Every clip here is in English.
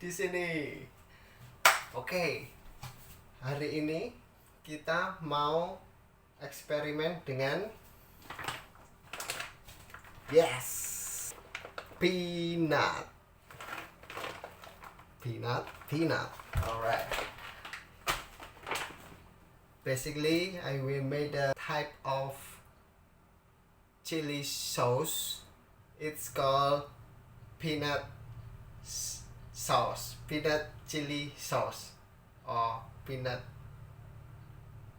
di sini. Oke, hari ini kita mau eksperimen dengan peanut. Alright. Basically, I will make a type of chili sauce. It's called peanut sauce, peanut chili sauce, or peanut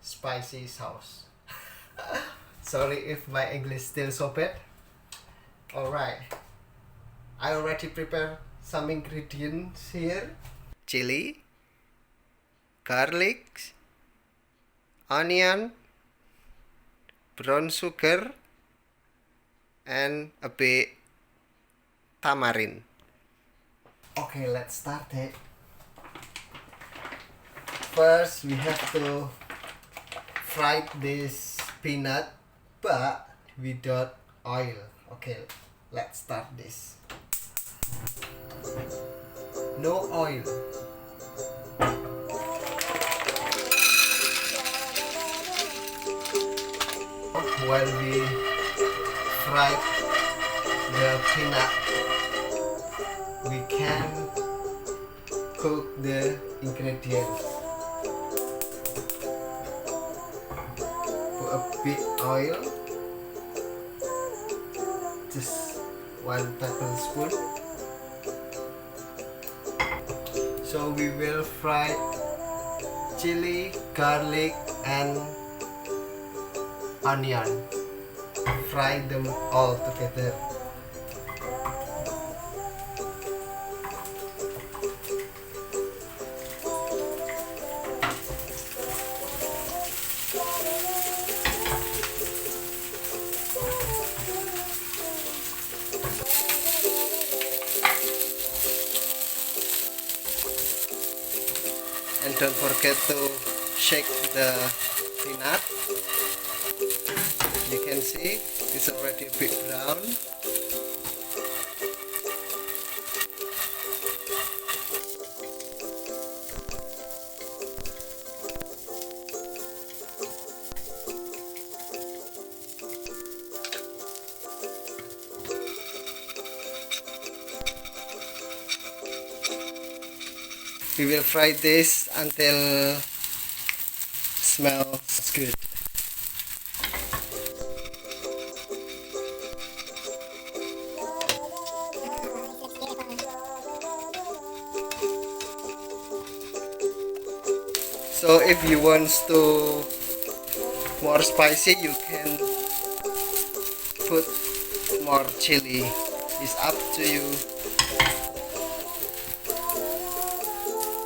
spicy sauce. Sorry if my English still so bad. Alright, I already prepared some ingredients here: chili, garlic, onion, brown sugar, and a bit tamarind. Okay, let's start it. First, we have to fry this peanut, but without oil. Okay, let's start this. No oil. While we fry the peanut, we can cook the ingredients. Put a bit oil, just 1 tablespoon. So we will fry chili, garlic, and onion. Fry them all together. And don't forget to shake the peanut. You can see it's already a bit brown. We will fry this until smells good. So if you want to more spicy, you can put more chili. It's up to you.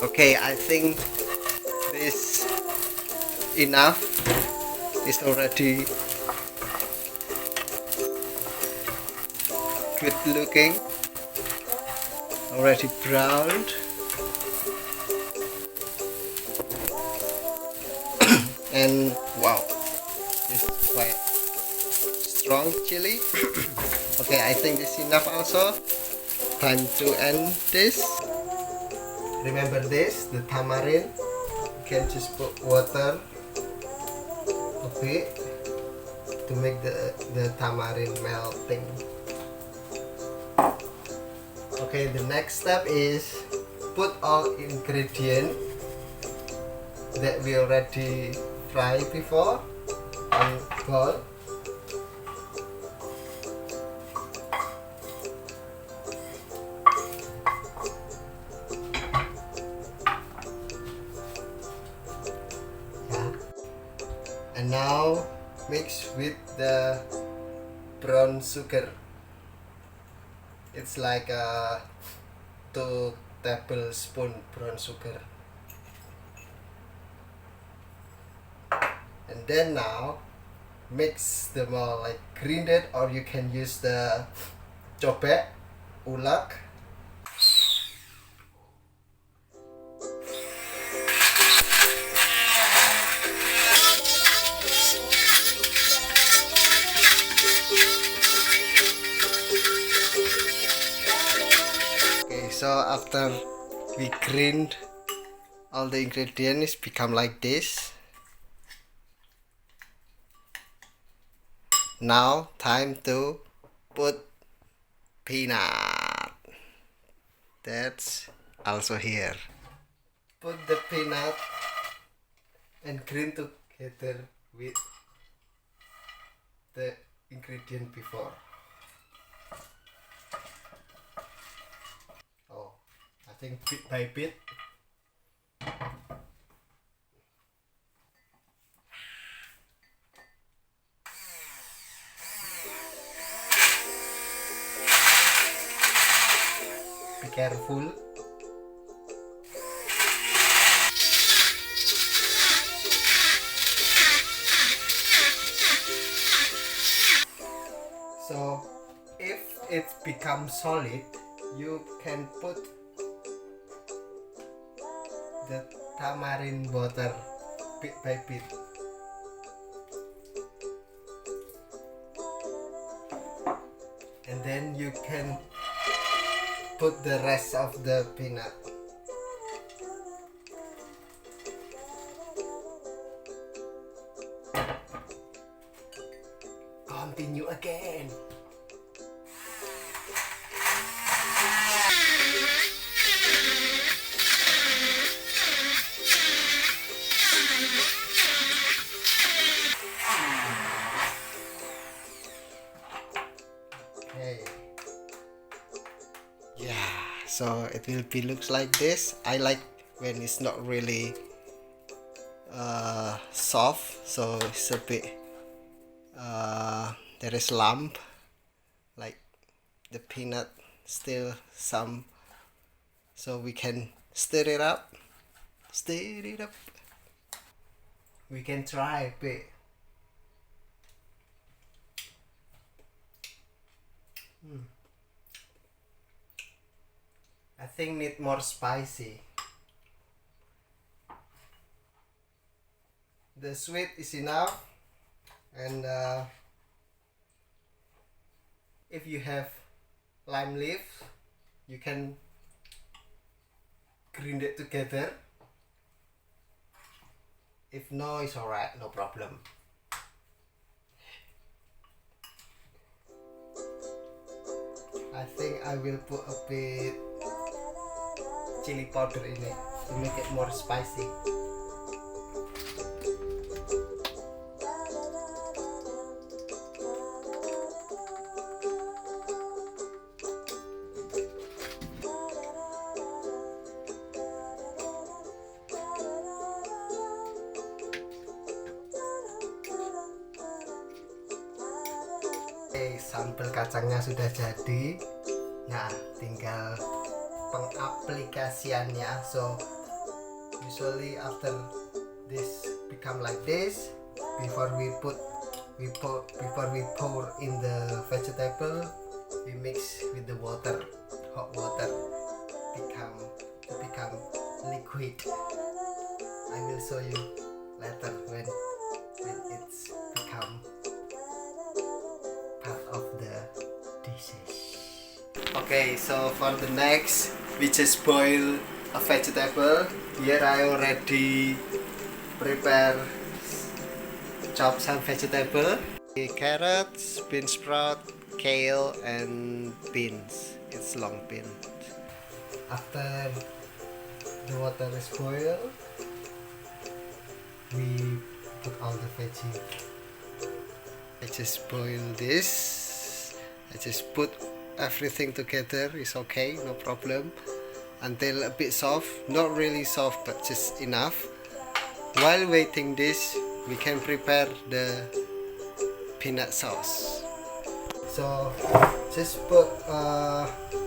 Okay, I think this enough. It's already good looking, already browned. And wow, this is quite strong chili. Okay, I think this is enough also. Time to end this. Remember this, the tamarind. You can just put water a bit to make the tamarind melting. Okay, the next step is put all ingredients that we already fried before on bowl. And now mix with the brown sugar. It's like a 2 tablespoons brown sugar. And then now mix them all, like grind it, or you can use the cobek, ulek. So after we grind all the ingredients become like this. Now time to put peanut. That's also here. Put the peanut and grind together with the ingredient before. Oh, I think bit by bit. Be careful. So if it becomes solid, you can put the tamarind water bit by bit. And then you can put the rest of the peanut. Continue again. Okay. Yeah, so it will be looks like this. I like when it's not really soft, so it's a bit there is lump, like the peanut still some, so we can stir it up. We can try a bit. I think need more spicy. The sweet is enough, and if you have lime leaf, you can grind it together. If no, it's alright, no problem. I think I will put a bit chili powder in it to make it more spicy. Oke, sambal kacangnya sudah jadi. Nah, tinggal pengaplikasiannya. So usually after this become like this, before we pour in the vegetable, we mix with the water, hot water, to become liquid. I will show you later when it's become part of the dishes. Okay, so for the next, we just boil a vegetable. Here I already prepare chop some vegetable. Carrots, bean sprout, kale, and beans. It's long bean. After the water is boiled, we put all the veggie. I just boil this. I just put everything together. It's okay, no problem. Until a bit soft, not really soft, but just enough. While waiting this, we can prepare the peanut sauce. So just put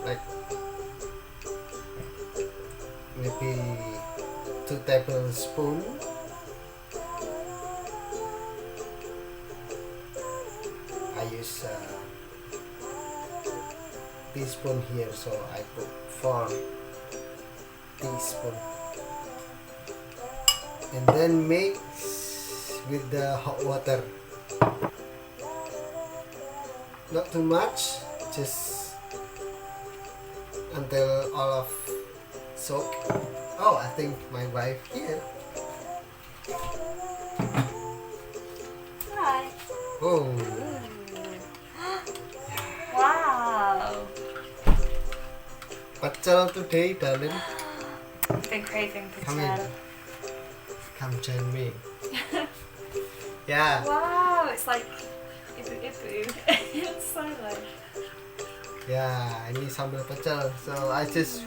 like maybe 2 tablespoons. I use teaspoon here, so I put 4 teaspoons, and then mix with the hot water. Not too much, just until all of soak. Oh, I think my wife here. Right. Oh, Wow. pecel today, darling. I've been craving Come in. pecel. Come join me. Yeah, Wow, it's like ibu ibu. It's so like. yeah. I need sambal pecel, so I just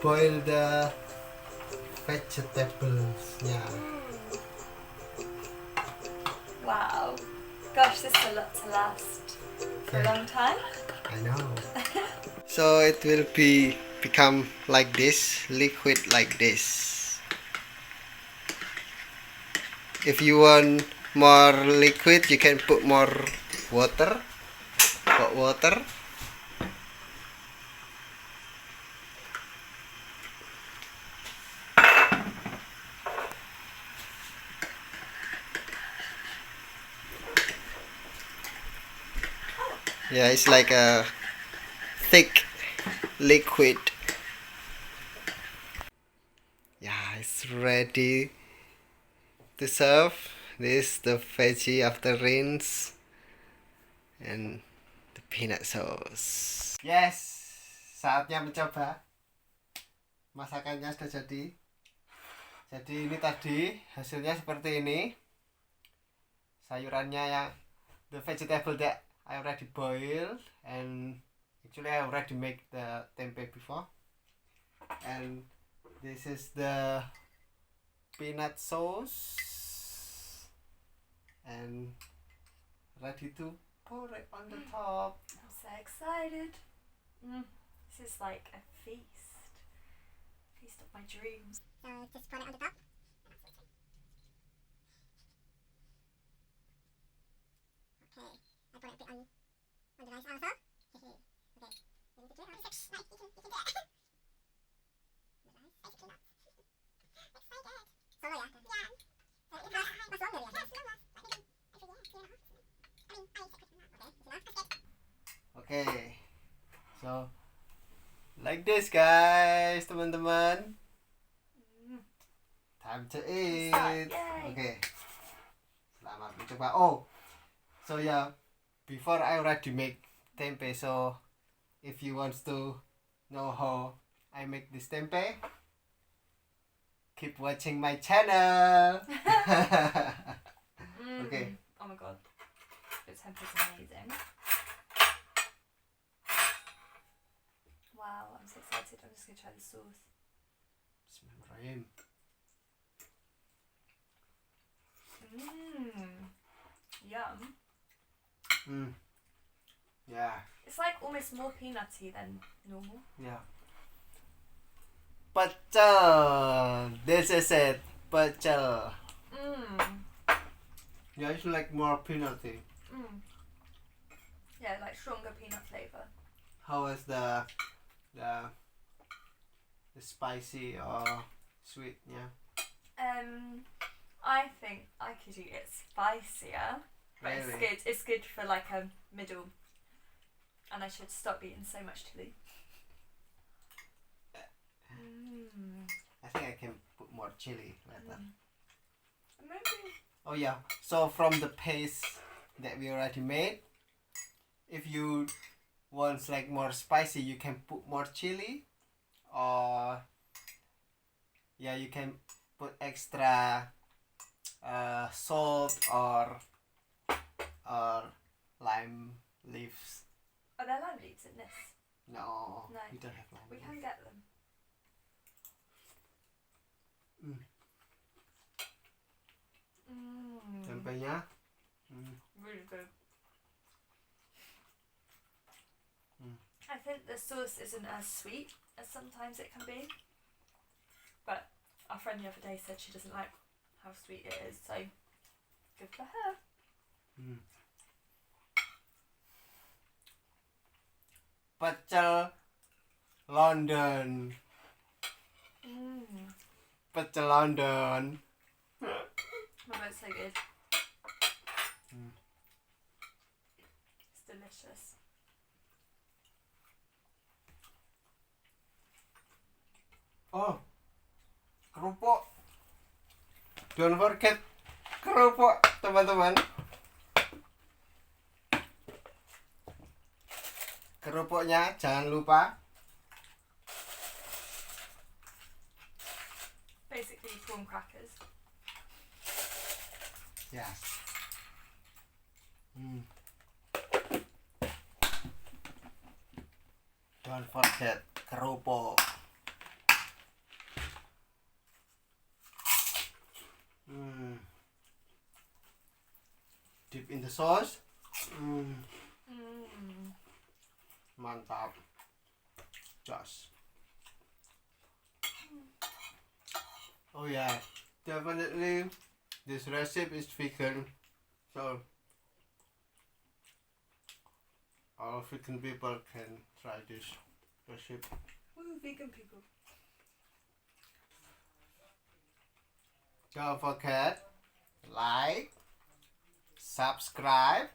boil the vegetables. Yeah. Wow. Gosh, this is a lot to last for a Yeah. long time. I know. So it will become like this, liquid like this. If you want more liquid, you can put more water, hot water. Yeah, it's like a thick liquid. Yeah, it's ready to serve. This the veggie after rinse and the peanut sauce. Yes, saatnya mencoba. Masakannya sudah jadi. Jadi ini tadi hasilnya seperti ini. Sayurannya yang the vegetable that I already boiled, and actually I already make the tempeh before. And this is the peanut sauce and ready to pour it on the top. I'm so excited. This is like a feast. Feast of my dreams. So just pour it on the top. Okay, I put it a bit on the rice also. Okay, you need to do it. Right, you can do it. The rice, basically not. It's so good. Solo ya? Yeah. So it was longer ya? Yes, longer. Like maybe every year, 2.5. I mean, I said Christmas now. Okay, it's enough. That's good. Okay, so like this guys, teman-teman. Time to eat. Start, yay. Okay. Selamat mencoba. Oh, so yeah, before I already make tempeh. So if you want to know how I make this tempeh, keep watching my channel. Okay. Oh my god. This tempeh is amazing. Wow, I'm so excited. I'm just gonna try the sauce. Bismillahirrahmanirrahim. Yum. Yeah. It's like almost more peanutty than normal. Yeah. Pecel. This is it. Pecel. Yeah, it's like more peanutty. Yeah, like stronger peanut flavour. How is the spicy or sweet? Yeah. I think I could eat it spicier, but Really? it's good. It's good for like a middle, and I should stop eating so much chili. I think I can put more chili later. Maybe. Oh yeah. So from the paste that we already made, if you want like more spicy, you can put more chili, or yeah, you can put extra salt or lime leaves. Are there lime leaves in this? No, No. we don't have lime We leaves. can get them. Tempehnya. Really good. I think the sauce isn't as sweet as sometimes it can be, but our friend the other day said she doesn't like how sweet it is, so good for her. Pecel London. Pecel London. Oh, that's so good. It's delicious. Oh, kerupuk. Don't forget kerupuk, teman-teman. Kerupuknya jangan lupa. Basically prawn crackers. Yes. Don't forget kerupuk. Dip in the sauce. Mantap. Just. Oh yeah, definitely this recipe is vegan, so all vegan people can try this recipe. Woo, vegan people. Don't forget like, subscribe,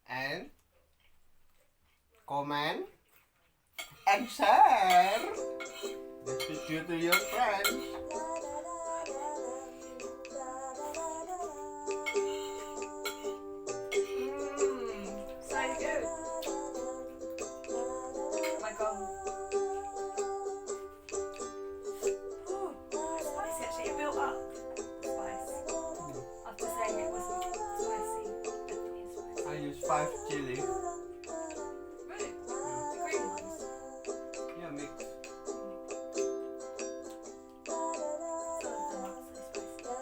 and comment and share this video to your friends. So good. My God. Oh, spicy actually. It built up the spice. After saying it wasn't spicy, definitely is spicy. I use 5 chili. Really? The green ones? Yeah, mix. Some of them aren't so spicy.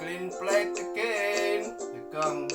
Clean plate again. The gum.